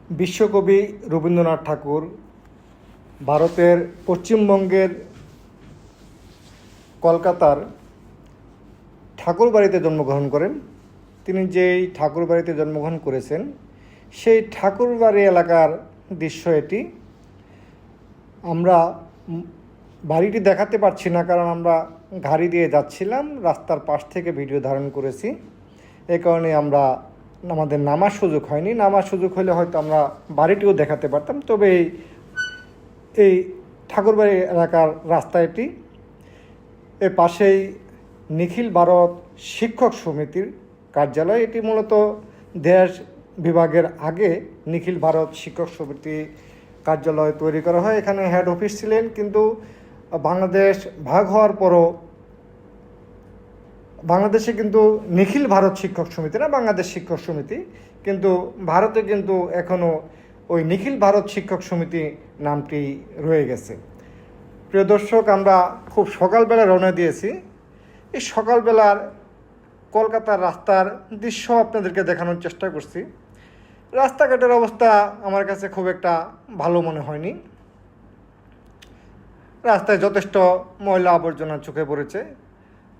বিশ্বকবি রবীন্দ্রনাথ ঠাকুর ভারতের পশ্চিমবঙ্গের কলকাতার ঠাকুরবাড়িতে জন্মগ্রহণ করেন। তিনি যেই ঠাকুরবাড়িতে জন্মগ্রহণ করেছেন সেই ঠাকুরবাড়ি এলাকার দৃশ্য এটি। আমরা বাড়িটি দেখাতে পারছি না, কারণ আমরা গাড়ি দিয়ে যাচ্ছিলাম, রাস্তার পাশ থেকে ভিডিও ধারণ করেছি। এই কারণে আমাদের নামার সুযোগ হয়নি। নামার সুযোগ হলে হয়তো আমরা বাড়িটিও দেখাতে পারতাম। তবে এই ঠাকুরবাড়ি এলাকার রাস্তা এটি। এর পাশেই নিখিল ভারত শিক্ষক সমিতির কার্যালয়। এটি মূলত দেশ বিভাগের আগে নিখিল ভারত শিক্ষক সমিতি কার্যালয় তৈরি করা হয়। এখানে হেড অফিস ছিলেন, কিন্তু বাংলাদেশ ভাগ হওয়ার পরও বাংলাদেশে কিন্তু নিখিল ভারত শিক্ষক সমিতি না, বাংলাদেশ শিক্ষক সমিতি, কিন্তু ভারতে কিন্তু এখনও ওই নিখিল ভারত শিক্ষক সমিতি নামটি রয়ে গেছে। প্রিয় দর্শক, আমরা খুব সকালবেলা রওনা দিয়েছি। এই সকালবেলার কলকাতার রাস্তার দৃশ্য আপনাদেরকে দেখানোর চেষ্টা করছি। রাস্তাঘাটের অবস্থা আমার কাছে খুব একটা ভালো মনে হয়নি। রাস্তায় যথেষ্ট ময়লা আবর্জনা চোখে পড়েছে।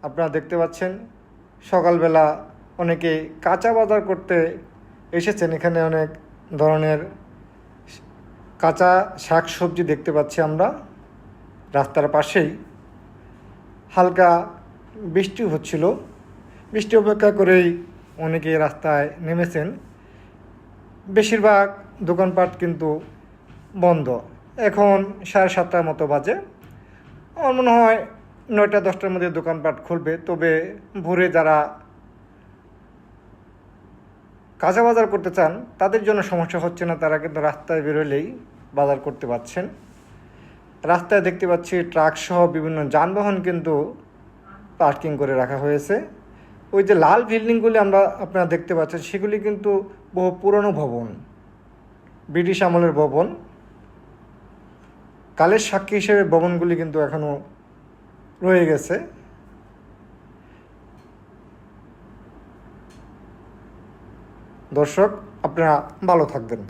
আপনারা দেখতে পাচ্ছেন সকালবেলা অনেকে কাঁচা বাজার করতে এসেছেন। এখানে অনেক ধরনের কাঁচা শাক সবজি দেখতে পাচ্ছি আমরা। রাস্তার পাশেই হালকা বৃষ্টি হচ্ছিল। বৃষ্টি অপেক্ষা করেই অনেকে রাস্তায় নেমেছেন। বেশিরভাগ দোকানপাট কিন্তু বন্ধ। এখন 7:30টার মতো বাজে। আমার মনে হয় 9টা-10টার মধ্যে দোকানপাট খুলবে। তবে ভোরে যারা কাঁচা বাজার করতে চান তাদের জন্য সমস্যা হচ্ছে না, তারা কিন্তু রাস্তায় বেরোলেই বাজার করতে পারছেন। রাস্তায় দেখতে পাচ্ছি ট্রাক সহ বিভিন্ন যানবাহন কিন্তু পার্কিং করে রাখা হয়েছে। ওই যে লাল বিল্ডিংগুলি আপনারা দেখতে পাচ্ছেন, সেগুলি কিন্তু বহু পুরনো ভবন, ব্রিটিশ আমলের ভবন। কালের সাক্ষী হিসেবে ভবনগুলি কিন্তু এখনও রয়ে গেছে। দর্শক, আপনারা ভালো থাকবেন।